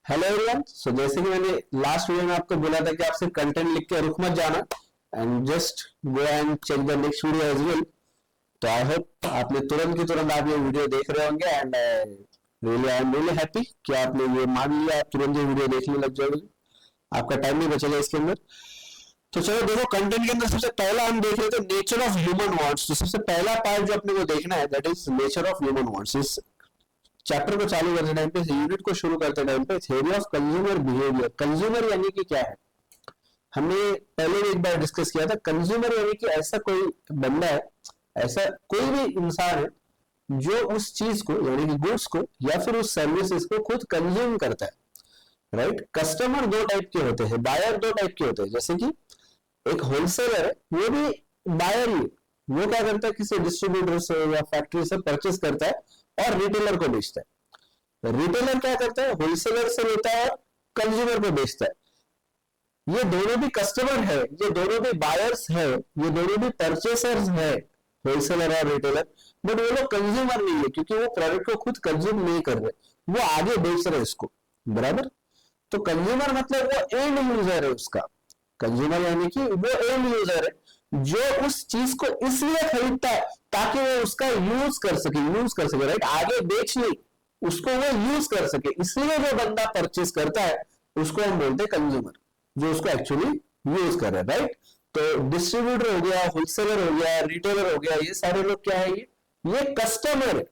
Hello everyone. सो जैसे कि मैंने लास्ट वीडियो में आपको बोला था कि आप सिर्फ कंटेंट लिख के रुक मत जाना and just go and check the next video as well. तो आई होप आपने तुरंत की तुरंत आप ये वीडियो देख रहे होंगे and really I am really happy कि आपने ये मान लिया, आप तुरंत ये वीडियो देखने लग जाओगे, आपका टाइम नहीं बचेगा इसके अंदर। तो चलो देखो, कंटेंट के अंदर सबसे पहला हम देख रहे थे नेचर ऑफ ह्यूमन वांट्स। तो सबसे पहला पार्ट जो अपने को देखना है that is nature of human wants. इस चैप्टर को चालू करते टाइम पे, यूनिट को शुरू करते टाइम पे, theory of consumer behaviour. Consumer यानी कि क्या है, हमने पहले भी एक बार डिस्कस किया था। कंज्यूमर यानी कि ऐसा कोई बंदा है, ऐसा कोई भी इंसान है जो उस चीज को यानी कि गुड्स को या फिर उस सर्विसेज को खुद कंज्यूम करता है। राइट। कस्टमर दो टाइप के होते हैं, बायर दो टाइप के होते हैं। जैसे कि एक होलसेलर है, वो भी बायर ही, वो क्या करता है, किसी डिस्ट्रीब्यूटर से या फैक्ट्री से परचेस करता है और रिटेलर को बेचता है। रिटेलर क्या करता है, होलसेलर से लेता है और कंज्यूमर को बेचता है। ये दोनों भी कस्टमर है, ये दोनों भी बायर्स है, ये दोनों भी परचेसर्स है, होलसेलर और रिटेलर। बट वो लोग कंज्यूमर नहीं है क्योंकि वो प्रोडक्ट को खुद कंज्यूम नहीं कर रहे, वो आगे बेच रहे इसको। बराबर। तो कंज्यूमर मतलब वो एंड यूजर है उसका। कंज्यूमर यानी कि वो एंड यूजर है जो उस चीज को इसलिए खरीदता है ताकि वो उसका यूज कर सके। राइट। आगे बेच नहीं, उसको वो यूज कर सके, इसलिए जो बंदा परचेस करता है उसको हम बोलते हैं कंज्यूमर, जो उसको एक्चुअली यूज कर रहा है। राइट। तो डिस्ट्रीब्यूटर हो गया, होलसेलर हो गया, रिटेलर हो गया, ये सारे लोग क्या है, ये कस्टमर है,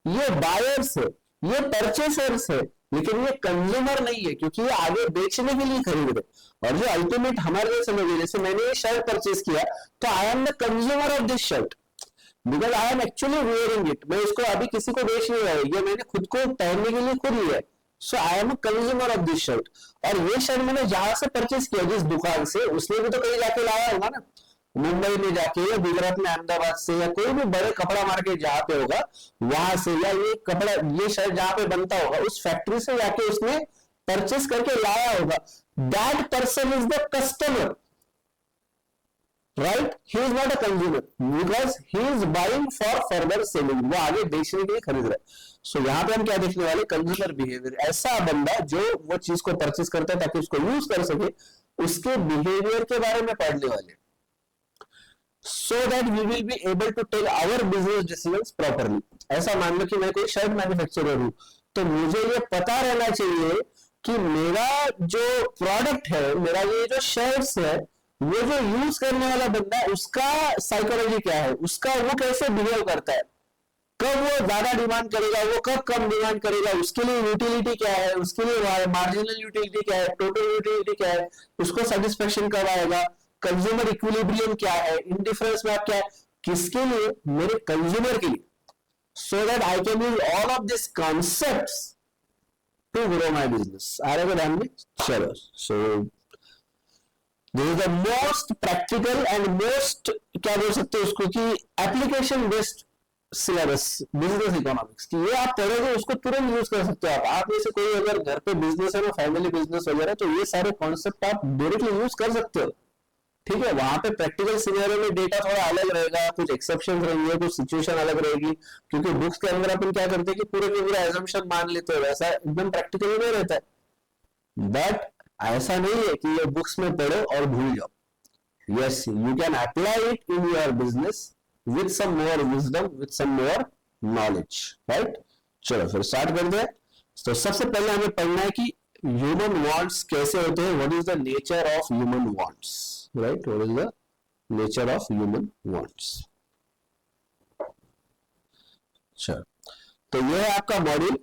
ये बायर्स है, ये परचेसर्स है, लेकिन ये कंज्यूमर नहीं है क्योंकि ये आगे बेचने के लिए खरीद रहे। और जो अल्टीमेट हमारे लिए समझिए, जैसे मैंने ये शर्ट परचेस किया तो I am the consumer of this shirt because I am actually wearing it. मैं इसको अभी किसी को बेच नहीं रहा हूं, ये मैंने खुद को पहनने के लिए खुद लिया है। So I am a consumer of this shirt. और ये शर्ट मैंने जहां से परचेस किया, जिस दुकान से, उसने भी तो कहीं जाके लाया होगा ना, मुंबई में जाके या गुजरात में अहमदाबाद से या कोई भी बड़े कपड़ा मार्केट जहां पे होगा वहां से, या ये कपड़ा ये शर्ट जहां पे बनता होगा उस फैक्ट्री से जाके उसने परचेस करके लाया होगा। That person is the customer. Right. He is not a consumer because he is buying for further selling, वो आगे बेचने के लिए खरीद रहा है। सो यहां पे हम क्या देखने वाले, कंज्यूमर बिहेवियर। ऐसा बंदा जो वो चीज को परचेस करता है ताकि उसको यूज कर सके, उसके बिहेवियर के बारे में पढ़ने वाले, so that we will be able to take our business decisions properly। ऐसा मान लो कि मैं कोई शर्ट मैन्युफैक्चरर हूं, तो मुझे ये पता रहना चाहिए कि मेरा जो प्रोडक्ट है, मेरा ये जो शर्ट्स है, वो जो यूज करने वाला बंदा है उसका साइकोलॉजी क्या है, उसका वो कैसे बिहेव करता है, कब वो ज्यादा डिमांड करेगा, वो कब कम डिमांड करेगा, उसके लिए यूटिलिटी क्या है, उसके लिए मार्जिनल यूटिलिटी क्या है, टोटल यूटिलिटी क्या है, उसको सेटिस्फेक्शन कब आएगा, कंज्यूमर इक्विलिब्रियम क्या है, इंडिफरेंस मैप क्या है, किसके लिए, मेरे कंज्यूमर के लिए। So that I can use all of this concepts to grow my business. आ रहे ध्यान में। चलो, so this is the most practical and most, क्या बोल सकते हो उसको, कि application based syllabus business economics की। ये आप पढ़ोगे उसको तुरंत यूज कर सकते हो। आप में से कोई अगर घर पे बिजनेस है ना, फैमिली बिजनेस वगैरह, तो ये सारे कॉन्सेप्ट आप डायरेक्टली यूज कर सकते हो। ठीक है। वहां पे प्रैक्टिकल सिनेरियो में डेटा थोड़ा अलग रहेगा, कुछ एक्सेप्शन रहेंगे, कुछ सिचुएशन अलग रहेगी, क्योंकि बुक्स के अंदर अपन क्या करते हैं कि पूरे के पूरे एजम्पशन मान लेते हैं, वैसा एकदम प्रैक्टिकल नहीं रहता है। बट ऐसा नहीं है कि ये बुक्स में पढ़ो और भूल जाओ। Yes, you can apply it in your business with some more wisdom, with some more knowledge, right? चलो फिर स्टार्ट करते हैं। तो सबसे पहले हमें पढ़ना है कि ह्यूमन वांट्स कैसे होते हैं, what is the nature of human wants, right? What is the nature of human wants. चलो, तो ये है आपका मॉड्यूल।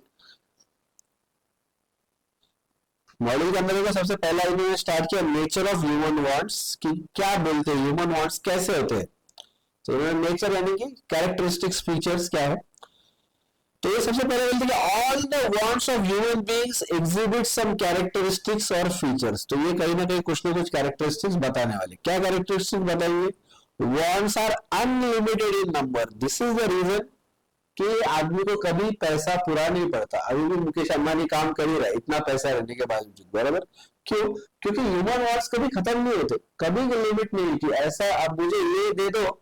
मॉड्यूल के अंदर का सबसे पहला इन्होंने स्टार्ट किया नेचर ऑफ ह्यूमन वांट्स, कि क्या बोलते हैं, ह्यूमन वांट्स कैसे होते हैं। तो नेचर यानी कि कैरेक्टरिस्टिक्स, फीचर्स क्या है। तो ये सबसे पहले बोलते हैं कि all the wants of human beings exhibit some characteristics और फीचर्स। तो ये कहीं ना कहीं कुछ ना कुछ कैरेक्टरिस्टिक्स बताने वाले। क्या कैरेक्टरिस्टिक्स बताएंगे, wants are unlimited in number. This is the reason कि आदमी को कभी पैसा पूरा नहीं पड़ता। अभी भी मुकेश अंबानी काम कर ही रहा है इतना पैसा रहने के बावजूद। बराबर। क्यों? क्योंकि ह्यूमन वांट्स कभी खत्म नहीं होते, कभी लिमिट नहीं कि ऐसा अब मुझे ये दे दो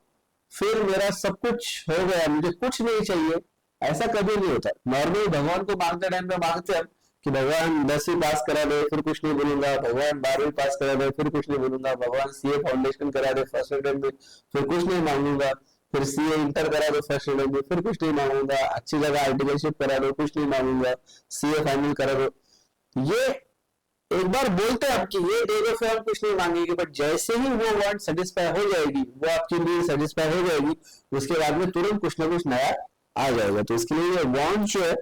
फिर मेरा सब कुछ हो गया, मुझे कुछ नहीं चाहिए, ऐसा कभी नहीं होता। नॉर्मली भगवान को मांगते टाइम पे मांगते हैं कि भगवान 10वीं पास करा दे फिर कुछ नहीं बोलूंगा, भगवान 12वीं पास करा दे फिर कुछ नहीं बोलूंगा, भगवान सीए फाउंडेशन करा दे फर्स्ट अटेम्प्ट में फिर कुछ नहीं मांगूंगा, फिर सीए इंटर करा दो फर्स्ट अटेम्प्ट में फिर कुछ नहीं मांगूंगा, अच्छी जगह आर्टिकलशिप करा दो कुछ नहीं मांगूंगा, सीए फाइनल करा दो। ये एक बार बोलते हैं आपकी ये दे दो फिर हम कुछ नहीं मांगेंगे, बट जैसे ही वो वांट सेटिस्फाई हो जाएगी, वो आपकी नीड सेटिस्फाई हो जाएगी, उसके बाद में तुरंत कुछ ना कुछ नया आ जाएगा। तो इसके लिए ये वांट जो है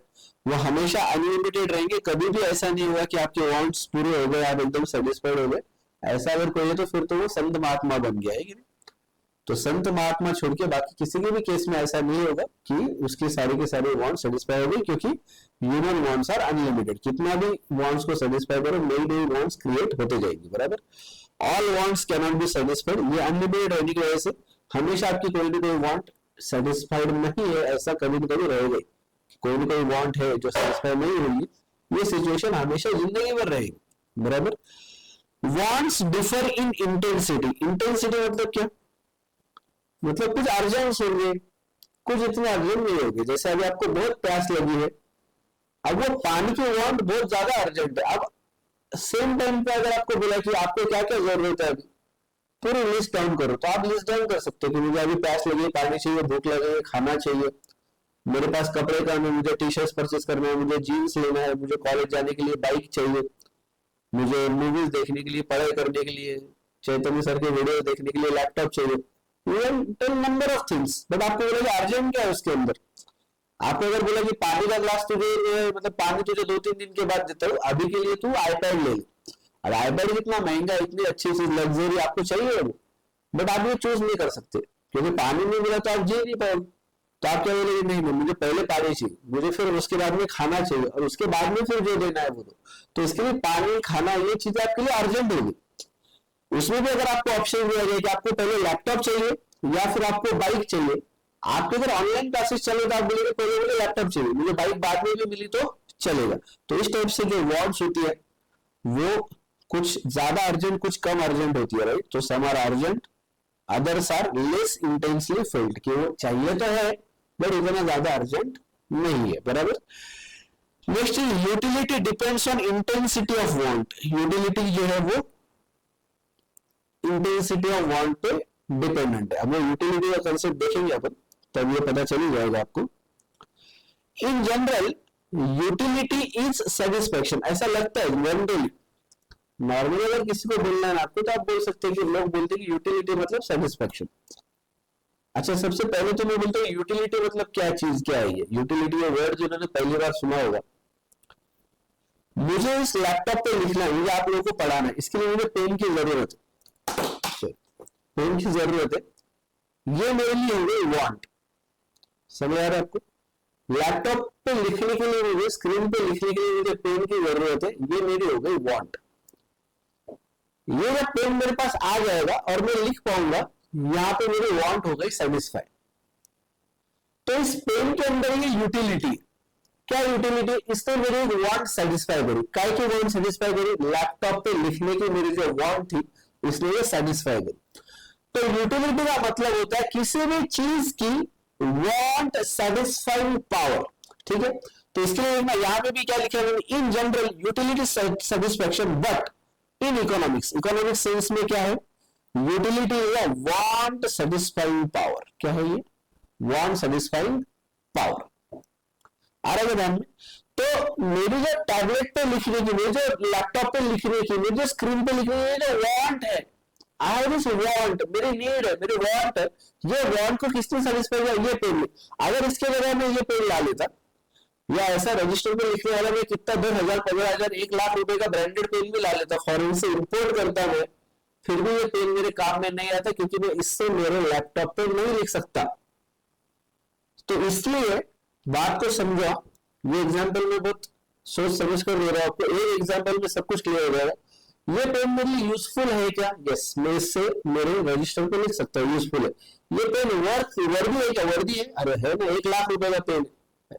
वो हमेशा अनलिमिटेड रहेंगे, कभी भी ऐसा नहीं हुआ कि आपके वांट्स पूरे हो गए आप एकदम सेटिस्फाइड हो गए। ऐसा अगर कोई है तो फिर तो वो संत महात्मा बन गया है कि नहीं। तो संत महात्मा छोड़ के बाकी किसी के भी केस में ऐसा नहीं होगा कि उसके सारे के सारे वांट्स सेटिस्फाई हो गए, क्योंकि ह्यूमन वांट्स आर अनलिमिटेड। कितना भी वांट्स को सेटिस्फाई करो नई नई वांट्स क्रिएट होते जाएंगी, बराबर। All wants can not be satisfied, ये अनलिमिटेड रहने की वजह से हमेशा आपकी कोई ना कोई वांट सेटिस्फाइड नहीं है, ऐसा कभी न कभी रहेगा। कोई ना कोई वांट है जो सेटिस्फाई नहीं होगी, ये सिचुएशन हमेशा जिंदगी भर रहेगी, बराबर। Wants differ in intensity, intensity मतलब क्या, मतलब कुछ अर्जेंट होंगे कुछ इतने अर्जेंट नहीं होंगे। जैसे अभी आपको बहुत प्यास लगी है, अब वो पानी की वांट बहुत ज्यादा अर्जेंट है। अब सेम टाइम पे अगर आपको बोला कि आपको क्या क्या जरूरत है अभी, पूरी लिस्ट डाउन करो, तो आप लिस्ट डाउन कर सकते हो कि मुझे अभी प्यास लगी है, पानी चाहिए, भूख लगी है, खाना चाहिए, मेरे पास कपड़े का नहीं, मुझे टी शर्ट परचेस करना है, मुझे जीन्स लेना है, मुझे कॉलेज जाने के लिए बाइक चाहिए, मुझे मूवीज देखने के लिए, पढ़ाई करने के लिए, चैतन्य सर के वीडियो देखने के लिए लैपटॉप चाहिए, नंबर ऑफ थिंग्स। बट आपको बोला अर्जेंट क्या है उसके अंदर। आपको अगर बोला कि पानी का ग्लास तुझे मतलब पानी तुझे 2-3 दिन के बाद देता हूँ, अभी के लिए तू आईपैड ले ले। और आईपैड कितना महंगा, इतनी अच्छी चीज लग्जरी आपको चाहिए वो, बट आप ये चूज नहीं कर सकते क्योंकि पानी नहीं मिला तो आप जी नहीं पाओगे। तो आप क्या बोलेंगे, नहीं नहीं मुझे पहले पानी चाहिए, मुझे फिर उसके बाद में खाना चाहिए, और उसके बाद में फिर जो देना है वो दो। तो इसके लिए पानी खाना ये चीजें आपके लिए अर्जेंट होगी। उसमें भी अगर आपको ऑप्शन दिया जाए कि आपको पहले लैपटॉप चाहिए या फिर आपको बाइक चाहिए, आपके अगर ऑनलाइन क्लासेस चले तो आप बोलेंगे पहले मुझे लैपटॉप चाहिए, मुझे बाइक बाद में भी मिली तो चलेगा। तो इस टाइप से जो वांट्स होती है वो कुछ ज्यादा अर्जेंट कुछ कम अर्जेंट होती है, राइट। तो some are urgent, others are less intensely felt, कि वो चाहिए तो है बट इतना ज्यादा अर्जेंट नहीं है, बराबर। Next is utility depends on intensity of want. Utility जो है वो इंटेंसिटी ऑफ वांट पे डिपेंडेंट है। अब वो यूटिलिटी का कंसेप्ट देखेंगे अपन तब ये पता चल जाएगा आपको। In general utility is satisfaction, ऐसा लगता है जनरली। नॉर्मली अगर किसी को बोलना है आपको तो आप बोल सकते हैं कि लोग बोलते हैं कि यूटिलिटी मतलब सेटिस्फैक्शन। अच्छा, सबसे पहले तो मैं बोलता हूँ यूटिलिटी मतलब क्या चीज, क्या है ये यूटिलिटी? ये वर्ड जिन्होंने पहली बार सुना होगा, मुझे इस लैपटॉप पे लिखना है, मुझे आप लोगों को पढ़ाना है, इसके लिए मुझे पेन की जरूरत है, पेन की जरूरत है, ये मेरे लिए हो गई वांट। समझ आ रहा है आपको? लैपटॉप पे लिखने के लिए मुझे, स्क्रीन पे लिखने के लिए मुझे पेन की जरूरत है, ये मेरी हो गई वांट। ये जब पेन मेरे पास आ जाएगा और मैं लिख पाऊंगा, यहां पे मेरी वांट हो गई सेटिस्फाई। तो इस पेन के अंदर ये यूटिलिटी, क्या यूटिलिटी? इसने मेरी वांट सेटिस्फाई करी। काय की वांट सेटिस्फाई करी? लैपटॉप पे लिखने की मेरी जो वांट थी इसने ये सेटिस्फाई करी। तो यूटिलिटी का मतलब होता है किसी भी चीज की वांट सेटिस्फाइंग पावर, ठीक है। तो इसके लिए यहां पे भी क्या लिखा है, in general utility satisfaction, but in economics, economic sense में क्या है, utility is a want satisfying power. क्या है ये? Want satisfying power. आ रहा है ध्यान में? तो मेरी जो टैबलेट पे लिखने की, मेरी जो लैपटॉप पे लिखने की, मेरी जो स्क्रीन पे लिखने की जो वांट है, आई हैव दिस वांट, मेरी नीड है, मेरी वांट है, ये वांट को किसने सेटिस्फाई किया? ये पेन। अगर इसके जगह में ये पेन ला लेता, या ऐसा रजिस्टर पे लिखने वाला मैं कितना 10,000, 15,000, 1 लाख रुपए का ब्रांडेड पेन भी ला लेता, फॉरेन से इंपोर्ट करता मैं, फिर भी ये पेन मेरे काम में नहीं आता, क्योंकि मैं इससे मेरे लैपटॉप पे नहीं लिख सकता। तो इसलिए बात को समझो, ये एग्जाम्पल में बहुत सोच समझ कर दे रहा हूं आपको, एक एग्जाम्पल में सब कुछ क्लियर हो जाएगा। ये पेन मेरी यूजफुल है क्या? यस, मैं इससे मेरे रजिस्टर पे लिख सकता हूँ, यूजफुल है। ये पेन वर्दी है क्या? वर्दी है, अरे है ना, 1 लाख रुपए का पेन,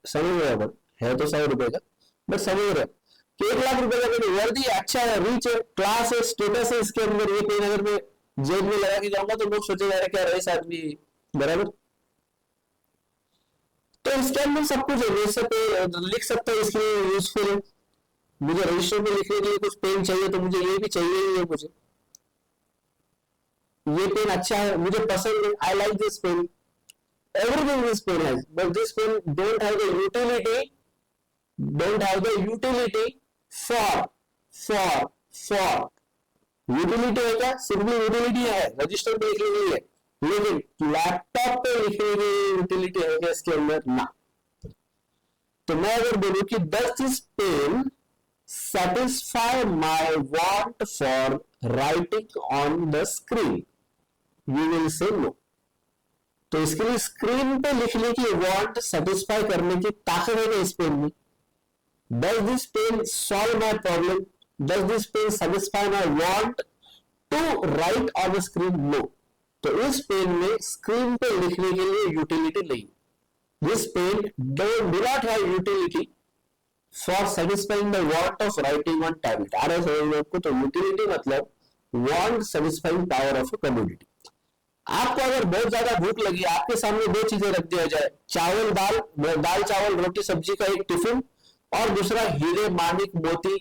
समझ रहे हो? है तो 100 रुपए का, बट समझ रहे कि 1 लाख रुपए का पेन वर्दी है, अच्छा है, रिच है, क्लास है, स्टेटस है इसके अंदर। ये पेन अगर मैं जेब में लगा के जाऊंगा तो लोग सोचेगा क्या रईस आदमी, बराबर। तो इसके अंदर सब कुछ है, लिख सकता है, इसलिए यूजफुल है। मुझे रजिस्टर पे लिखने के लिए कुछ पेन चाहिए तो मुझे ये भी चाहिए ही है, मुझे ये पेन अच्छा है, मुझे पसंद है, I like this pen, everything this pen has, but this pen don't have the utility, don't have the utility for utility है क्या, सिंपली यूटिलिटी है, रजिस्टर पे लिखने के लिए, लेकिन लैपटॉप पे लिखने के लिए यूटिलिटी है क्या इसके अंदर, ना। तो मैं अगर बोलूं कि does this pen satisfy my want for writing on the screen, you will say no। तो इसके लिए स्क्रीन पे लिखने की वांट सेटिस्फाई करने की ताकत है इस पेन में। Does this pen solve my problem, does this pen satisfy my want to write on the screen, no. तो इस पेन में स्क्रीन पे लिखने के लिए यूटिलिटी नहीं। This pen do not have utility for satisfying the want of writing on tablet. आ रहा है आपको? तो यूटिलिटी मतलब want satisfying power of a commodity. आपको अगर बहुत ज्यादा भूख लगी, आपके सामने दो चीजें रख दिया जाए, चावल दाल, दाल चावल रोटी सब्जी का एक टिफिन, और दूसरा हीरे मानिक मोती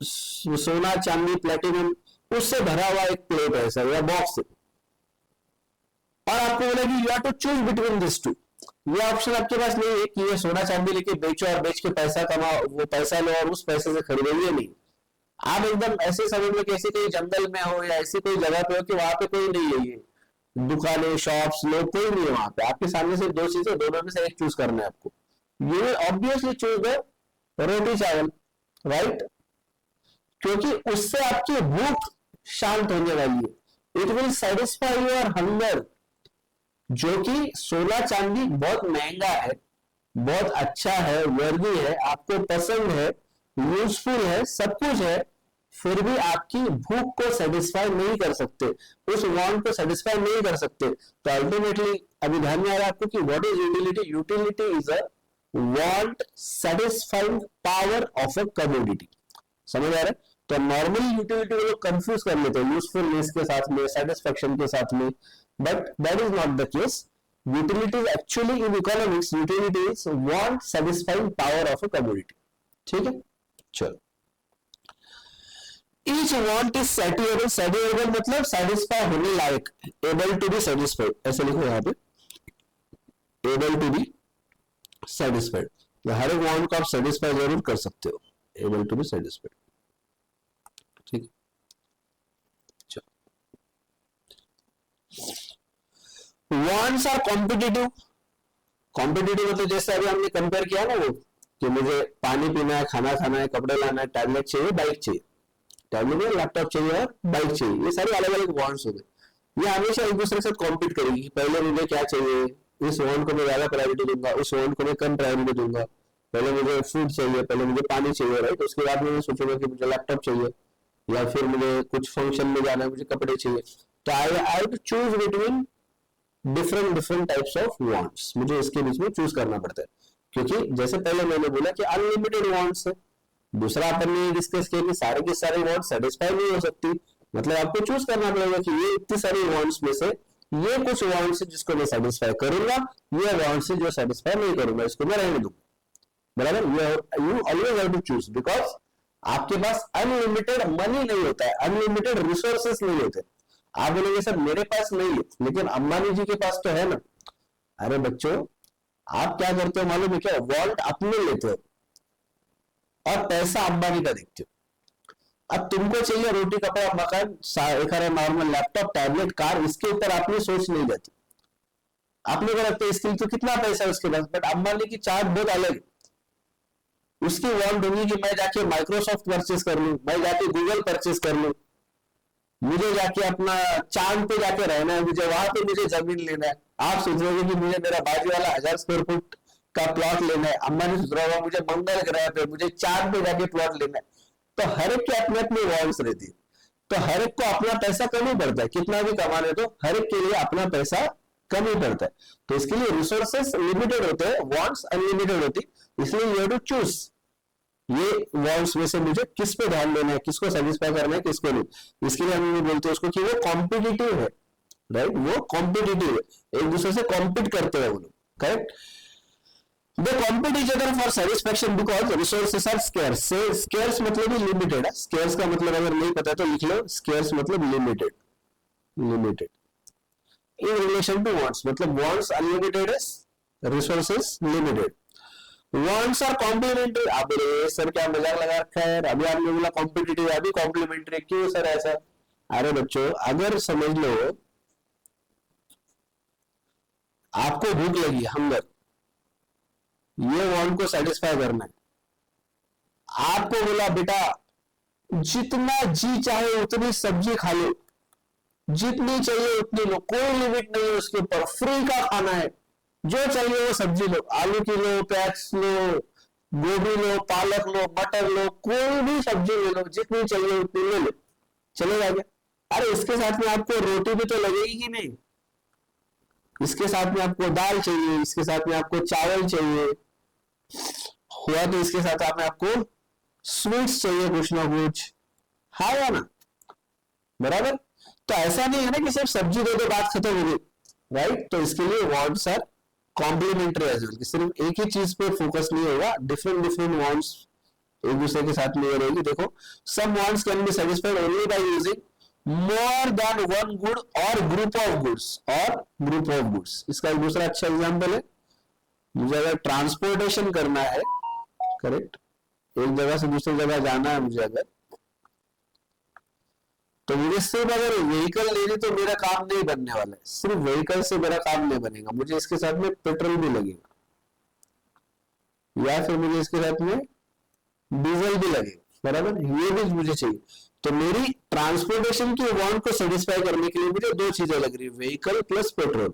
सोना चांदी प्लेटिनम उससे भरा हुआ एक प्लेट है सर या बॉक्स, और आपको बोला कि you have to choose between this two. ये ऑप्शन आपके पास नहीं है कि ये सोना चांदी लेके बेचो और बेच के पैसा कमाओ, वो पैसा लो और उस पैसे से खरीदो, ये नहीं। आप एकदम ऐसे समझ लो कि ऐसे कोई जंगल में हो या ऐसी कोई जगह पे हो कि वहां पे कोई नहीं है, ये दुकानें शॉप्स लोग कोई नहीं है वहां पे, आपके सामने से दो चीजें, दोनों में से एक चूज करना है आपको। You will obviously choose the roti chawal, right, क्योंकि उससे आपकी भूख शांत होने वाली है। It will satisfy your hunger, जो कि सोना चांदी बहुत महंगा है, बहुत अच्छा है, वर्दी है, आपको पसंद है, यूजफुल है, सब कुछ है, फिर भी आपकी भूख को सेटिस्फाई नहीं कर सकते, उस वांट को सेटिस्फाई नहीं कर सकते। तो अल्टीमेटली अभी ध्यान में आ रहा है आपको कि what is utility? Utility is a want satisfying power of a commodity. समझ आ रहा है? तो नॉर्मली यूटिलिटी को कंफ्यूज कर लेते हैं यूजफुलनेस के साथ में, सेटिस्फेक्शन के साथ में, but that is not the case. Utility actually in economics utility is want satisfying power of a commodity. ठीक है, चलो। Each want is satisfiable, satisfiable मतलब satisfy होने लायक, able to be satisfied, ऐसे लिखो यहाँ पे, able to be satisfied। हर एक want को आप satisfy जरूर कर सकते हो, able to be satisfied। ठीक, wants are competitive। competitive मतलब जैसे अभी हमने कंपेयर किया ना वो, कि मुझे पानी पीना है, खाना खाना है, कपड़े लाना है, टैबलेट चाहिए, बाइक चाहिए, टैबलेट में लैपटॉप चाहिए और बाइक चाहिए, ये सारे अलग अलग वांट्स हो गए। ये हमेशा एक दूसरे के साथ कॉम्पीट करेगी, पहले मुझे क्या चाहिए, इस वांट को मैं ज्यादा प्रायोरिटी दूंगा, उस वांट को मैं कम प्रायोरिटी दूंगा। पहले मुझे फूड चाहिए, पहले मुझे पानी चाहिए, राइट, उसके बाद मैं सोचूंगा कि मुझे लैपटॉप चाहिए, या फिर मुझे कुछ फंक्शन में जाना है, मुझे कपड़े चाहिए। तो I have to choose between different types of wants, मुझे इसके बीच में चूज करना पड़ता है, क्योंकि जैसे पहले मैंने बोला कि अनलिमिटेड वांट्स है। दूसरा अपन ने डिस्कस किया कि सारे के सारे वांट सेटिस्फाई नहीं हो सकती, मतलब आपको चूज करना पड़ेगा कि ये इतनी सारी वांट्स में से ये कुछ वांट्स है जिसको मैं सेटिस्फाई करूंगा, ये वांट्स है जो सेटिस्फाई नहीं करूंगा, इसको मैं रहने दूंगा। बराबर, you always have to choose, because आपके पास अनलिमिटेड मनी नहीं होता है, अनलिमिटेड रिसोर्सेस नहीं होते। आप बोलेंगे सर मेरे पास नहीं है, लेकिन अंबानी जी के पास तो है ना। अरे बच्चों, आप क्या करते हो मालूम है क्या? वांट अपने लेते हो और पैसा अंबानी का देखते हो। अब तुमको चाहिए रोटी कपड़ा मकान, एक नॉर्मल लैपटॉप टैबलेट कार, इसके ऊपर आपने सोच नहीं जाती, आपने को लगता है इसके लिए तो कितना पैसा है उसके पास, बट अंबानी की चार्ट बहुत अलग है। उसकी वांट होगी कि मैं जाके माइक्रोसॉफ्ट परचेस कर लूं, मैं जाके गूगल परचेस कर लूं, मुझे जाके अपना चांद पे जाके रहना है, मुझे वहां पे मुझे जमीन लेना है। आप सोच रहे हो कि मुझे मेरा बाजू वाला 1000 स्क्वायर फुट का प्लॉट लेना है, अंबानी सोच रहा होगा मुझे मंगल ग्रह पे, मुझे चांद पे जाके प्लॉट लेना है। तो हर एक के अपने अपने वांट्स रहती है, तो हर एक को अपना पैसा कम ही पड़ता है, कितना भी कमाने तो हर एक के लिए अपना पैसा कम ही पड़ता है। तो इसके लिए रिसोर्सेस लिमिटेड होते हैं, वांट्स अनलिमिटेड होती, इसलिए यू हैव टू चूज ये वांट्स में से मुझे किस पे ध्यान देना है, किसको सेटिस्फाई करना है, किसको नहीं। इसके लिए हम बोलते हैं उसको कि वो कॉम्पिटिटिव है, राइट, वो कॉम्पिटिटिव है, एक दूसरे से कॉम्पीट करते हैं वो लोग, correct. They compete each other for satisfaction because resources are scarce. Scarce मतलब ही लिमिटेड है। स्केर्स का मतलब अगर नहीं पता तो लिख लो, स्केर्स मतलब limited, limited in relation to wants, मतलब वांट्स अनलिमिटेड है, resources limited. Wants are complementary. अबे सर क्या मजाक लगा रखा है यार, अभी आपने बोला कॉम्पिटिटिव, अभी कॉम्प्लीमेंट्री, क्यों सर ऐसा? अरे बच्चों अगर समझ लो आपको भूख लगी, हंगर, ये वांट को सेटिस्फाई करना है, आपको बोला बेटा जितना जी चाहे उतनी सब्जी खा लो, जितनी चाहिए उतनी लो, कोई लिमिट नहीं है उसके ऊपर, फ्री का खाना है, जो चाहिए वो सब्जी लो, आलू की लो, प्याज लो, गोभी लो, पालक लो, मटर लो, कोई भी सब्जी ले लो, जितनी चाहिए उतनी ले लो, चलेगा क्या? अरे इसके साथ में आपको रोटी भी तो लगेगी कि नहीं, इसके साथ में आपको दाल चाहिए, इसके साथ में आपको चावल चाहिए, हुआ तो इसके साथ में आपको स्वीट्स चाहिए कुछ ना कुछ, हाँ या ना? बराबर। तो ऐसा नहीं है ना कि सिर्फ सब्जी दे दो बात खत्म हो गई, राइट? तो इसके लिए wants are complementary as well, सिर्फ एक ही चीज पे फोकस नहीं होगा, डिफरेंट डिफरेंट वांट्स एक दूसरे के साथ में रहेगी। देखो, some wants can be satisfied only by using more than one good or group of goods, or group of goods. इसका एक दूसरा अच्छा एग्जांपल है, मुझे अगर ट्रांसपोर्टेशन करना है, करेक्ट, एक जगह से दूसरी जगह जाना है मुझे अगर, तो मुझे सिर्फ अगर व्हीकल लेनी तो मेरा काम नहीं बनने वाला है, सिर्फ व्हीकल से मेरा काम नहीं बनेगा, मुझे इसके साथ में पेट्रोल भी लगेगा, या फिर मुझे इसके साथ में डीजल भी लगेगा, बराबर, ये भी मुझे चाहिए। तो मेरी ट्रांसपोर्टेशन की वांट को सेटिस्फाई करने के लिए मुझे दो चीजें लग रही है, व्हीकल प्लस पेट्रोल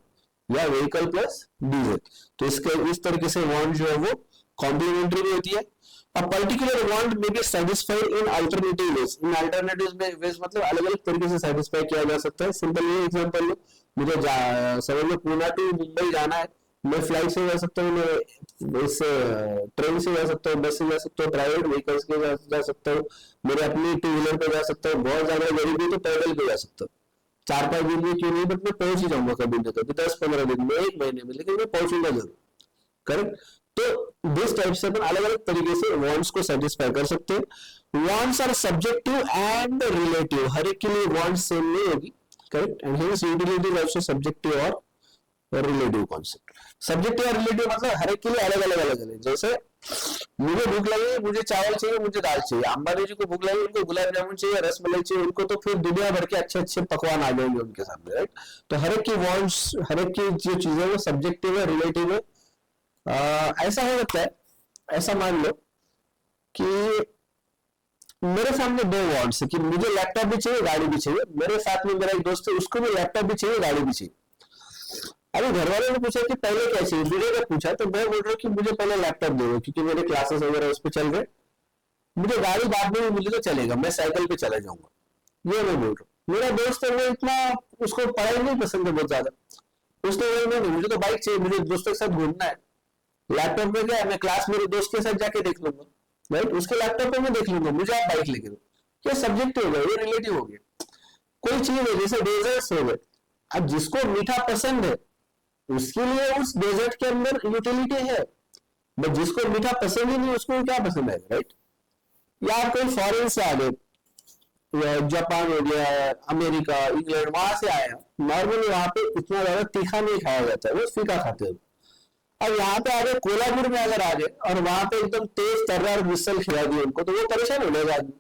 या व्हीकल प्लस डीजल। तो इसके इस तरीके से वांट जो है वो कॉम्प्लीमेंट्री भी होती है। A particular want may be satisfied in alternative ways. In alternative ways मतलब अलग अलग तरीके से सेटिस्फाई किया जा सकता है। सिंपल ये एग्जांपल लो, मुझे समझ लो पुणे टू मुंबई जाना है, मैं फ्लाइट से जा सकता हूँ, मैं इस ट्रेन से जा सकता हूँ, बस से जा सकता हूँ, प्राइवेट व्हीकल्स के जा सकता हूँ, मेरे अपनी टू व्हीलर पे जा सकता हूँ, बहुत ज्यादा गरीबी तो पैदल पे जा सकता हूँ, 4-5 दिन में क्यों नहीं, बट मैं पहुंच ही जाऊंगा कभी ना कभी, 10-15 दिन में, एक महीने में, लेकिन मैं पहुंचूंगा जरूर, करेक्ट? तो दिस टाइप से अपन अलग अलग तरीके से वांट्स को सेटिस्फाई कर सकते हैं। Wants are subjective and relative, हर एक के लिए वांट्स सेम नहीं होगी, correct, and hence utility is also subjective और रिलेटिव कॉन्सेप्ट। सब्जेक्टिव और रिलेटिव मतलब हर एक के लिए अलग अलग अलग अलग। जैसे मुझे भूख लगी, मुझे चावल चाहिए, मुझे दाल चाहिए, अंबानी जी को भूख लगी, उनको गुलाब जामुन चाहिए, रसमलाई चाहिए, उनको तो फिर दुनिया भर के अच्छे अच्छे पकवान आ जाएंगे उनके सामने, राइट? तो हर एक की वांट्स, हर एक की जो चीजें वो सब्जेक्टिव है, रिलेटिव है। ऐसा हो सकता है, ऐसा मान लो कि मेरे सामने दो वांट्स है कि मुझे लैपटॉप भी चाहिए, गाड़ी भी चाहिए, मेरे साथ में मेरा एक दोस्त है, उसको भी लैपटॉप भी चाहिए, गाड़ी भी चाहिए। अभी घर वालों ने पूछा कि पहले क्या चाहिए, मुझे जब पूछा तो मैं बोल रहा हूँ कि मुझे पहले लैपटॉप दे दो, क्योंकि मेरे क्लासेस वगैरह उस पर चल रहे, मुझे गाड़ी बाद में भी मिली तो चलेगा, मैं साइकिल पे चला जाऊंगा, ये मैं बोल रहा हूँ। मेरा दोस्त है वो इतना, उसको पढ़ाई नहीं पसंद है बहुत ज्यादा, उसने बोला नहीं मुझे तो बाइक चाहिए, मुझे दोस्तों के साथ घूमना है, लैपटॉप में क्या है, मैं क्लास मेरे दोस्त के साथ जाके देख लूंगा, राइट, उसके लैपटॉप पे मैं देख लूंगा, मुझे आप बाइक लेके दो। क्या सब्जेक्ट हो गया, ये रिलेटिव हो गया। कोई चीज है जैसे डेजर्ट्स हो गए, अब जिसको मीठा पसंद है उसके लिए उस डेजर्ट के अंदर यूटिलिटी है, बट जिसको मीठा पसंद ही नहीं उसको क्या पसंद है, राइट? या आप कोई फॉरेन से आ गए, जापान हो गया, अमेरिका, इंग्लैंड, वहां से आया, नॉर्मली वहां पे इतना ज्यादा तीखा नहीं खाया जाता है, वो फीका खाते हैं। अब यहाँ पे आ गए कोल्हापुर में अगर आ गए और वहां पे एकदम तेज तर्रार मिसल खिला दिए उनको, तो वो परेशान हो जाएगा आदमी।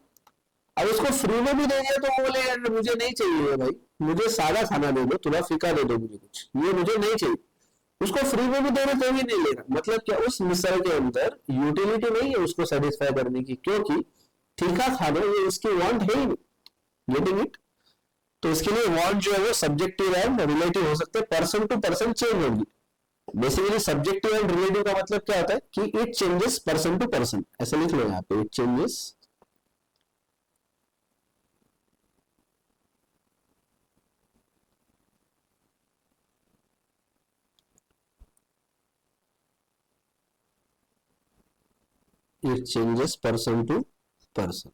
अब उसको फ्री में भी दे दिया तो वो बोले यार मुझे नहीं चाहिए भाई, मुझे सादा खाना दे दो, थोड़ा फीका दे दो मुझे, कुछ ये मुझे नहीं चाहिए। उसको फ्री में भी दे रहे तो भी नहीं ले रहा, मतलब क्या उस मिसल के अंदर यूटिलिटी नहीं है उसको सेटिस्फाई करने की, क्योंकि तीखा खाना ये उसकी वांट है ही नहीं, गेटिंग इट? तो इसके लिए वांट जो है वो सब्जेक्टिव एंड रिलेटिव हो सकते हैं, पर्सन टू पर्सन चेंज होगी। बेसिकली सब्जेक्टिव एंड रिलेटिव का मतलब क्या होता है कि it changes person to person, ऐसे लिख लो यहाँ पे, it changes person to person.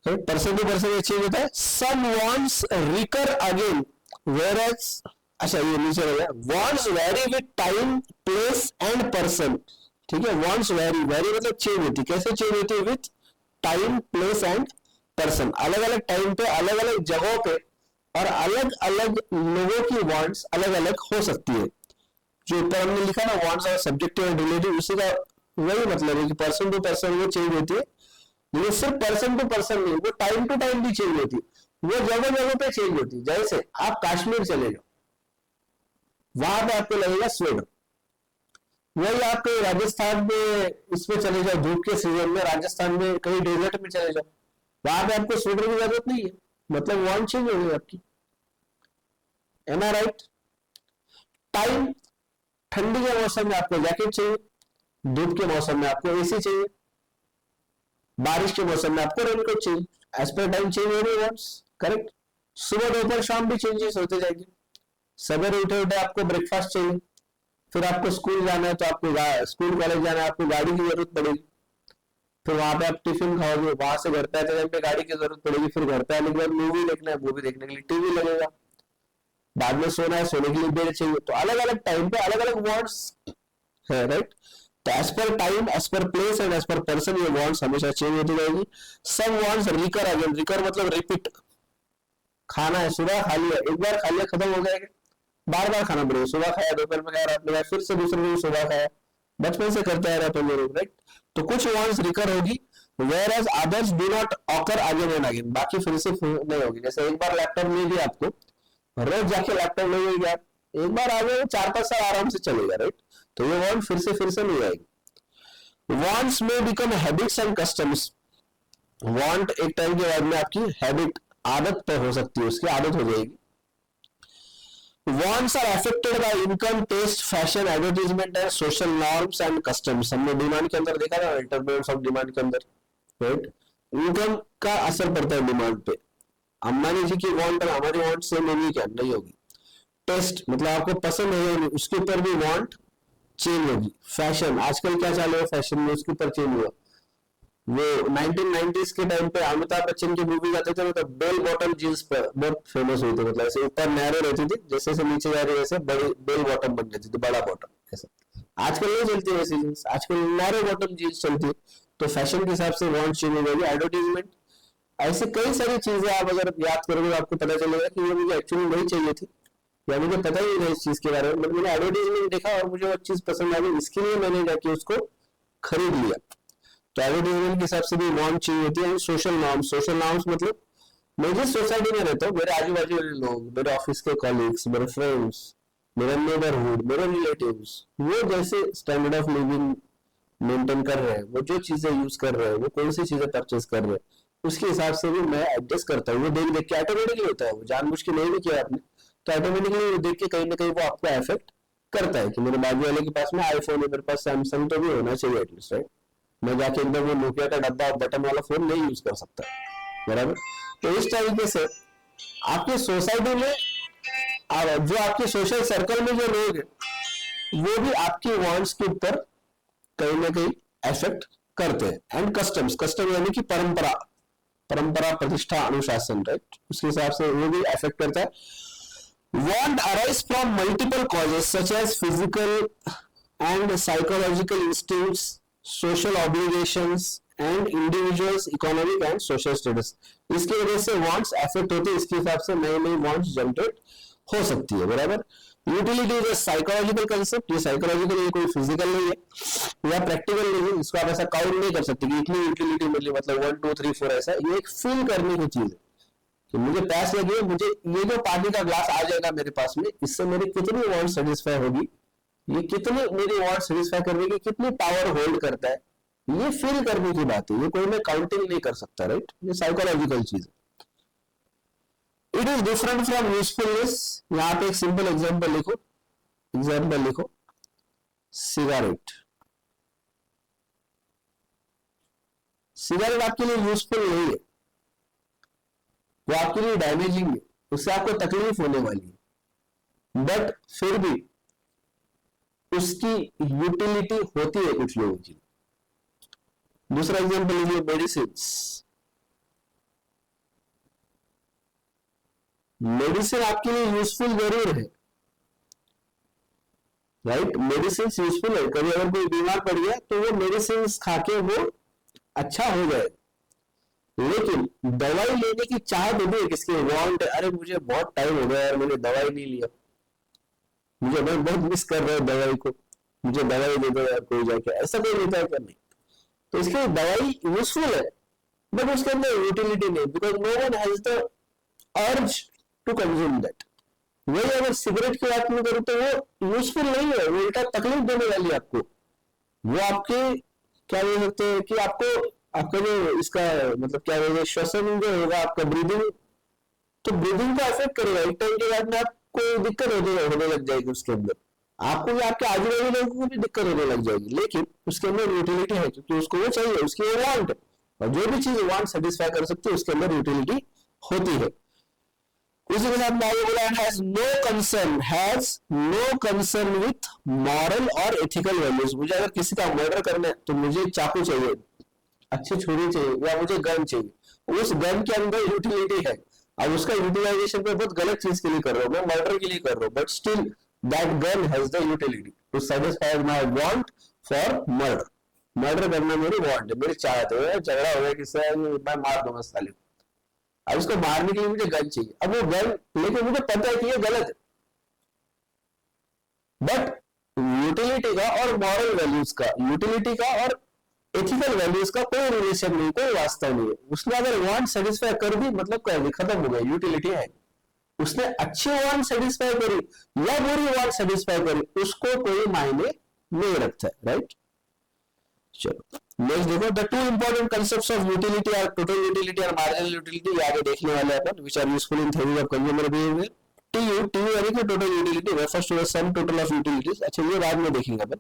Person to person change होता है. Some wants recur again whereas, अच्छा ये नीचे रहेगा, wants vary with time place and person. ठीक है, वॉन्ट्स वेरी, वेरी मतलब चेंज होती. कैसे चेंज होती है? With time place and person. अलग अलग टाइम पे, अलग अलग जगहों पे और अलग अलग लोगों की वांट्स अलग अलग हो सकती है. जो ऊपर हमने लिखा ना वांट्स और सब्जेक्टिव एंड रिलेटिव, उसी का वही मतलब है कि पर्सन टू पर्सन वो चेंज होती है. ये सिर्फ पर्सन टू पर्सन नहीं, वो टाइम टू टाइम भी चेंज होती है. वो जगह जगह पे चेंज होती है. जैसे आप कश्मीर चले जाओ, वहां पे आपको लगेगा स्वेटर. वही आप कहीं राजस्थान में इसमें चले जाओ, धूप के सीजन में राजस्थान में कहीं डेजर्ट में चले जाओ, वहां पे आपको स्वेटर की जरूरत नहीं है. मतलब वांट चेंज हो गई आपकी. एम आई राइट? टाइम, ठंडी के मौसम में आपको जैकेट चाहिए, धूप के मौसम में आपको एसी चाहिए, बारिश के मौसम में आपको रेनकोट चाहिए. एज पर टाइम चेंज हो रही वांट्स. करेक्ट. सुबह दोपहर शाम भी चेंजेस होते जाएंगे. सवेरे उठे उठे आपको ब्रेकफास्ट चाहिए, फिर आपको स्कूल जाना है तो आपको स्कूल कॉलेज जाना है, आपको गाड़ी की जरूरत पड़ेगी. फिर वहां पे आप टिफिन खाओगे, वहां से घर पे आते टाइम पे गाड़ी की जरूरत पड़ेगी. फिर घर पे आने के बाद मूवी देखना है, मूवी देखने के लिए टीवी लगेगा. बाद में सोना है, सोने के लिए बेड चाहिए. तो अलग अलग टाइम पे अलग अलग वांट्स है. राइट. तो as per time, as per place and as per person ये वांट्स हमेशा चेंज होती जाएगी. Some wants recur again. Recur मतलब रिपीट. खाना है, सुबह खा लिया, एक बार खा लिया खत्म हो जाएगा, बार बार खाना पड़ेगा. सुबह खाया, दोपहर में खाया, रात में खाया, फिर से दूसरे दिन सुबह खाया. बचपन से करते आ रहे अपन लोग. राइट. तो कुछ वांट्स रिकर होगी, whereas others do not occur again and again. बाकी फिर से नहीं होगी. जैसे एक बार लैपटॉप ले लिया आपको, रोज जाके लैपटॉप ले लेंगे आप, एक बार आ गए 4-5 साल आराम से चलेगा. राइट. तो ये वांट फिर से नहीं आएगी. वांट्स में become habits and customs. Want एक टाइम के बाद में आपकी हैबिट, आदत पे हो सकती है, उसकी आदत हो जाएगी. Wants are affected by income, taste, fashion, advertisement and social norms and customs. हमने डिमांड के अंदर देखा ना, इंटरप्रेट्स ऑफ डिमांड के अंदर. राइट. इनकम का असर पड़ता है डिमांड पे. अंबानी जी की वांट और हमारी वांट सेम होगी क्या? नहीं होगी. टेस्ट मतलब आपको पसंद है, उसके ऊपर भी वांट चेंज होगी. फैशन, आजकल क्या चालू है फैशन में, उसके ऊपर चेंज हुआ. वो 1990s के टाइम पे अमिताभ बच्चन की मूवी आते थे, मतलब बेल बॉटम जींस पर बहुत फेमस हुई थी. मतलब ऐसे ऊपर नैरो रहती थी, जैसे जैसे नीचे जा रही है वैसे बड़ी बेल बॉटम बन जाती थी, बड़ा बॉटम ऐसा. आजकल नहीं चलती वैसी जींस, आजकल नैरो बॉटम जींस चलती है. तो फैशन के हिसाब से वांट चेंज हो जाएगी. एडवर्टीजमेंट, ऐसे कई सारी चीजें आप अगर याद करोगे आपको पता चलेगा कि ये मुझे एक्चुअली वही चाहिए थी, या मुझे पता ही नहीं इस चीज के बारे में, बट मैंने एडवर्टीजमेंट देखा और मुझे वो चीज पसंद आ गई, इसके लिए मैंने जाके उसको खरीद लिया. तो एडवर्टीजमेंट के हिसाब से भी वांट चेंज होती है. सोशल नॉर्म्स, सोशल नॉर्म्स मतलब मैं जिस सोसाइटी में रहता हूँ, मेरे आजू बाजू वाले लोग, मेरे ऑफिस के कॉलीग्स, मेरे फ्रेंड्स, मेरा नेबरहुड, मेरे रिलेटिव्स, वो जैसे स्टैंडर्ड ऑफ लिविंग मेंटेन कर रहे हैं, वो जो चीजें यूज कर रहे हैं, वो कौन सी चीजें परचेज कर रहे हैं, उसके हिसाब से भी मैं एडजस्ट करता हूँ. वो देख देख के ऑटोमेटिकली होता है, वो जानबूझ के नहीं भी किया आपने, तो ऑटोमेटिकली देख के कहीं ना कहीं वो आपको इफेक्ट करता है कि मेरे बाजू वाले के पास में आईफोन है, मेरे पास सैमसंग तो भी होना चाहिए एटलीस्ट. राइट. मैं जाके एकदम वो नोकिया का डब्बा बटन वाला फोन नहीं यूज कर सकता. बराबर. तो इस तरीके से आपके सोसाइटी में, जो आपके सोशल सर्कल में जो लोग हैं, वो भी आपकी वांट्स के ऊपर कहीं ना कहीं इफेक्ट करते हैं. एंड कस्टम्स, कस्टम यानी कि परंपरा, परंपरा, प्रतिष्ठा, अनुशासन. राइट. उसके हिसाब से वो भी इफेक्ट करता है. Want arise from multiple causes such as physical and psychological instincts, social obligations and individuals economic and social status. इसकी वजह से wants affect होते हैं. इसके हिसाब से नई नई wants जनरेट हो सकती है. बराबर. Utility is psychological concept. ये साइकोलॉजिकल, ये कोई फिजिकल नहीं है या प्रैक्टिकल नहीं है. इसको आप ऐसा काउंट नहीं कर सकते कि इतनी यूटिलिटी मिली मतलब 1 2 3 4 ऐसा. ये एक फील करने की चीज है कि मुझे प्यास लगी है, मुझे ये जो पानी का ग्लास आ जाएगा मेरे पास में, इससे मेरी कितनी वांट सेटिस्फाई होगी, ये कितनी मेरी वांट सेटिस्फाई करने की कितनी पावर होल्ड करता है, ये फील करने की बात है. ये कोई मैं काउंटिंग नहीं कर सकता. राइट. ये साइकोलॉजिकल चीज है. It is different from usefulness. यहाँ पे एक सिंपल एग्जांपल लिखो. एग्जांपल लिखो, सिगरेट. सिगरेट आपके लिए यूजफुल नहीं है, वो आपके लिए डैमेजिंग है, उससे आपको तकलीफ होने वाली है, बट फिर भी उसकी यूटिलिटी होती है कुछ लोगों की. दूसरा एग्जांपल लीजिए, मेडिसिन. मेडिसिन आपके लिए यूजफुल जरूर है, राइट, मेडिसिन यूजफुल है, कभी अगर कोई बीमार पड़ गया तो वो मेडिसिन खा के वो अच्छा हो जाए, लेकिन दवाई लेने की चाहत होती है किसकी, वांट, अरे मुझे बहुत टाइम हो गया यार मैंने दवाई नहीं लिया, मुझे मैं बहुत मिस कर रहा हूँ दवाई को, मुझे दवाई दे दो यार कोई जाके, ऐसा कोई लेता है क्या, नहीं। तो इसके लिए दवाई यूजफुल है बट उसके अंदर यूटिलिटी नहीं, because no one has the urge to consume that. वही अगर सिगरेट की बात नहीं करूं तो वो यूजफुल नहीं है, वो उल्टा तकलीफ देने वाली है आपको, वो आपके क्या बोल सकते हैं कि आपको, आपका जो इसका मतलब क्या बोलते हैं, श्वसन जो होगा आपका ब्रीदिंग, तो ब्रीदिंग को अफेक्ट करेगा, एक टाइम के बाद में आपको दिक्कत होने लग जाएगी उसके अंदर, आपको भी आपके आजू बाजू लोगों को भी दिक्कत होने लग जाएगी, लेकिन उसके अंदर यूटिलिटी है क्योंकि उसको वो चाहिए, उसकी वो वांट, और जो भी चीज वांट सेटिस्फाई कर सकती है उसके अंदर यूटिलिटी होती है। उसी के साथ में आगे बोला has no concern with moral और एथिकल वैल्यूज। मुझे अगर किसी का मर्डर करना है तो मुझे चाकू चाहिए, अच्छी छुरी चाहिए, या मुझे गन चाहिए, उस गन के अंदर यूटिलिटी है, अब उसका यूटिलाइजेशन में बहुत गलत चीज के लिए कर रहा हूँ, मैं मर्डर के लिए कर रहा हूँ, but still that gun has the utility to satisfy my want for murder. Murder करना मेरी वांट है, मेरी चाहत है, झगड़ा हो गया किससे, मैं मार दूंगा साले, अब इसको मारने के लिए मुझे गन चाहिए, अब वो गन लेकिन मुझे पता है कि ये गलत है, बट यूटिलिटी का और मॉरल वैल्यूज का, यूटिलिटी का और एथिकल वैल्यूज का कोई रिलेशन नहीं, कोई वास्तव नहीं है, उसने अगर वांट सेटिस्फाई कर दी मतलब कर दी, खत्म हो गया, यूटिलिटी है, उसने अच्छी वांट सेटिस्फाई करी या बुरी वांट सेटिस्फाई करी उसको कोई मायने नहीं रखता है, राइट। चलो नेक्स्ट देखो, the two important concepts of utility are total utility और मार्जिनल यूटिलिटी, ये आगे देखने वाले हैं अपन, which are useful in theory of consumer behaviour. TU यानी कि total utility refers to the sum total of utilities, अच्छा ये बाद में देखेंगे अपन,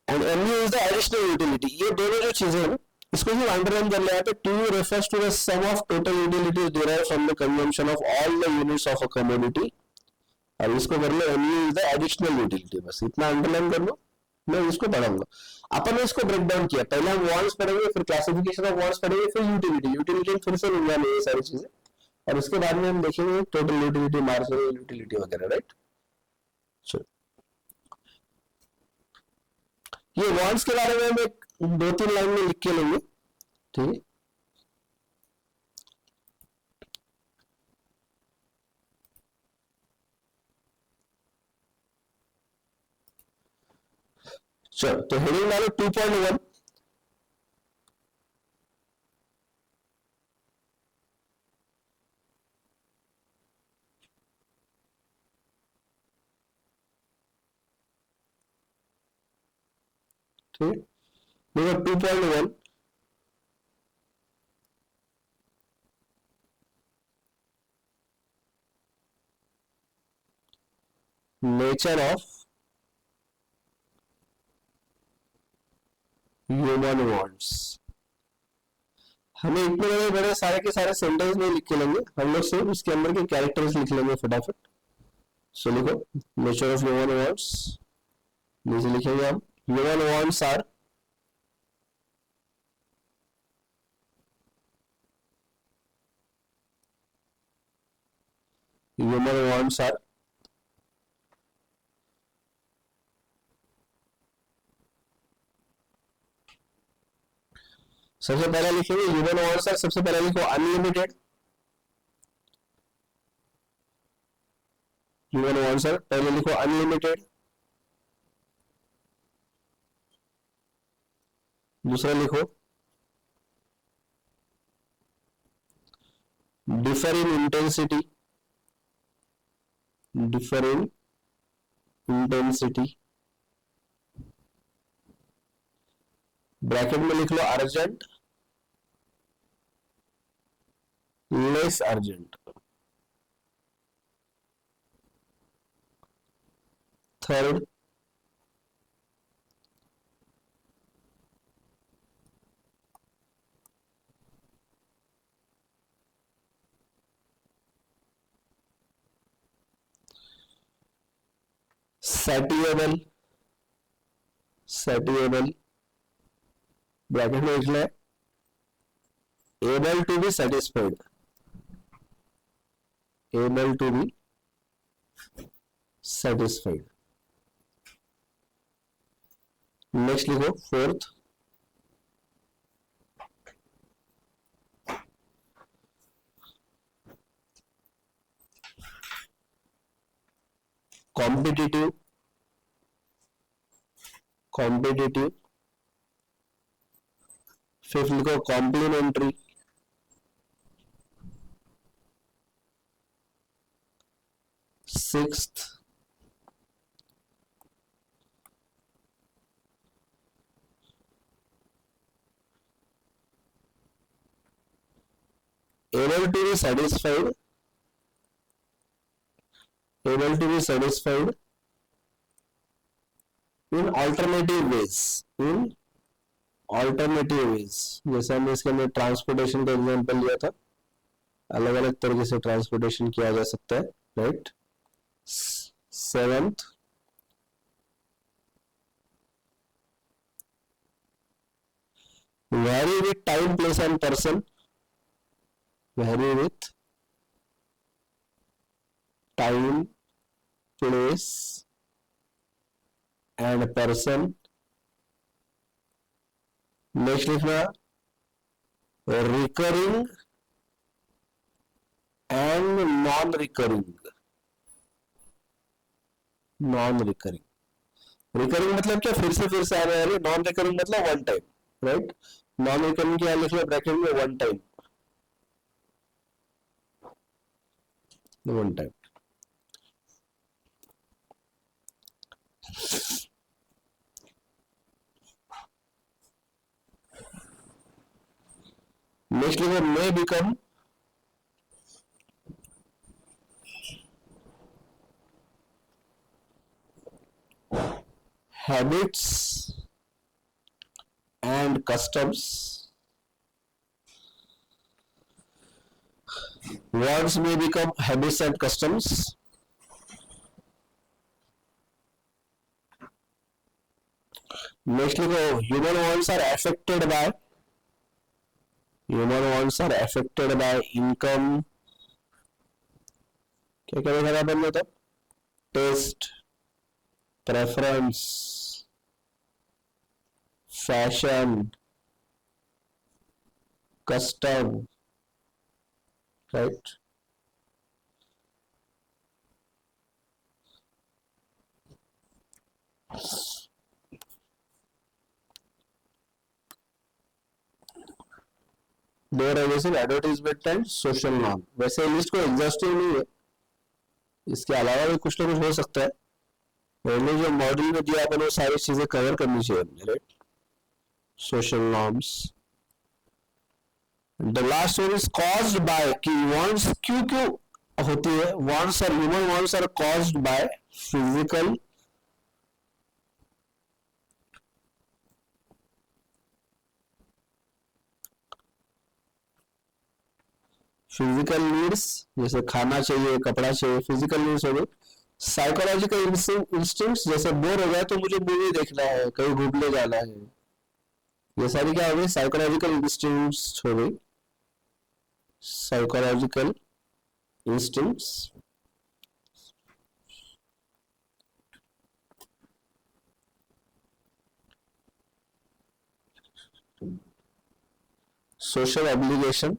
and MU is the additional utility, ये दोनों जो चीजें हैं इसको भी अंडरलाइन कर लिया है। TU refers to the sum of total utilities derived from the consumption of all the units of a commodity, और इसको कर लो MU is the additional utility, बस इतना अंडरलाइन कर लो, मैं इसको पढ़ाऊंगा। अपन ने इसको ब्रेक डाउन किया, पहले हम वांट्स पढ़ेंगे, फिर क्लासिफिकेशन ऑफ वांट्स पढ़ेंगे, फिर यूटिलिटी, यूटिलिटी फिर से मिल जाने ये सारी चीजें, और उसके बाद में हम देखेंगे टोटल यूटिलिटी, मार्जिनल यूटिलिटी वगैरह, राइट। चलो ये वांट्स के बारे में हम एक 2-3 लाइन में लिख के लेंगे, ठीक है। चलो तो हेडिंग डालो 2.1, ठीक, देखो 2.1, नेचर ऑफ ह्यूमन वांट्स। हमें इतने बड़े बड़े सारे के सारे सेंटेंस में लिख के लेंगे, हम लोग सिर्फ उसके अंदर के कैरेक्टर्स लिख लेंगे फटाफट। सो लिखो नेचर ऑफ ह्यूमन वांट्स, नीचे लिखेंगे हम human wants are human wants are सबसे पहले लिखेंगे ह्यूमन वांट्स आर, सबसे पहले लिखो अनलिमिटेड, ह्यूमन वांट्स आर पहले लिखो अनलिमिटेड, दूसरा लिखो differ in intensity, differ in intensity, bracket में लिख लो urgent, less urgent, third satiable, satiable bracket में लिख ले able to be satisfied, able to be satisfied. Next लिखो फोर्थ, कॉम्पिटिटिव, कॉम्पिटिटिव। फिफ्थ लिखो complementary, sixth able to be satisfied, able to be satisfied in alternative ways, in alternative ways। जैसे हमने इसके अंदर transportation का एग्जांपल लिया था, अलग अलग तरीके से ट्रांसपोर्टेशन किया जा सकता है, right. Seventh vary with time, place and person, vary with time, place and person। Next लिखना recurring and non recurring, non recurring. Recurring मतलब क्या, फिर से आने वाली। नॉन रिकरिंग मतलब one time, right. Non recurring क्या लिख लो ब्रैकेट में, one time, one time. Next लिखो may become habits and customs, words may become habits and customs। नेक्स्ट लिखो human wants are affected by, human wants are affected by income, क्या क्या देखा था अपन ने, तो taste, preference, fashion, custom, right। दो regulation, advertisement and social norm. वैसे लिस्ट को एग्जॉस्टिव नहीं है, इसके अलावा भी कुछ ना कुछ हो सकता है। मैंने जो मॉड्यूल में दिया अपन वो सारी चीजें कवर करनी चाहिए, right. Social norms. The last one is caused by, कि वांट्स क्यों क्यों होती है। वांट्स और human wants are caused by physical, physical needs, जैसे खाना चाहिए, कपड़ा चाहिए, फिजिकल नीड्स हो गई। साइकोलॉजिकल इंस्टिंक्ट्स, जैसे बोर हो गया तो मुझे मूवी देखना है, कहीं घूमने जाना है, ये सारी क्या हो गई, साइकोलॉजिकल इंस्टिंक्ट्स हो गई, psychological instincts. Social obligation,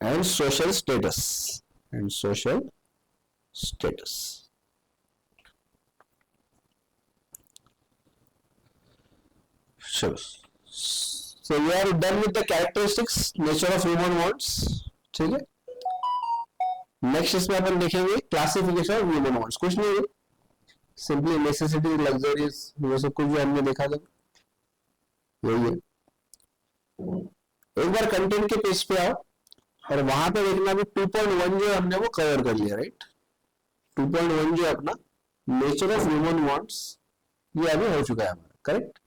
and social status, and social status। Sure. So you are done with the characteristics, nature of human wants, ठीक है। नेक्स्ट इसमें अपन देखेंगे क्लासिफिकेशन ऑफ ह्यूमन वांट्स। कुछ नहीं है, सिंपली नेसेसिटी, लग्जरीज, वो सब कुछ जो हमने देखा था यही है। एक बार कंटेंट के पेज पे आओ और वहां पे देखना भी 2.1 जो हमने वो कवर कर लिया, राइट। 2.1 जो अपना नेचर ऑफ ह्यूमन वांट्स, ये अभी हो चुका है हमारा, करेक्ट।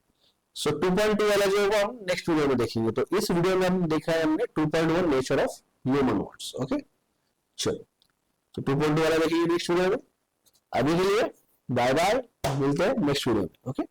सो 2.2 वाला जो है हम नेक्स्ट वीडियो में देखेंगे। तो इस वीडियो में हम देखा है हमने 2.1 nature of human wants, okay. चलो तो 2.2 वाला देखेंगे नेक्स्ट वीडियो में। अभी के लिए बाय बाय, मिलते हैं नेक्स्ट वीडियो में, ओके।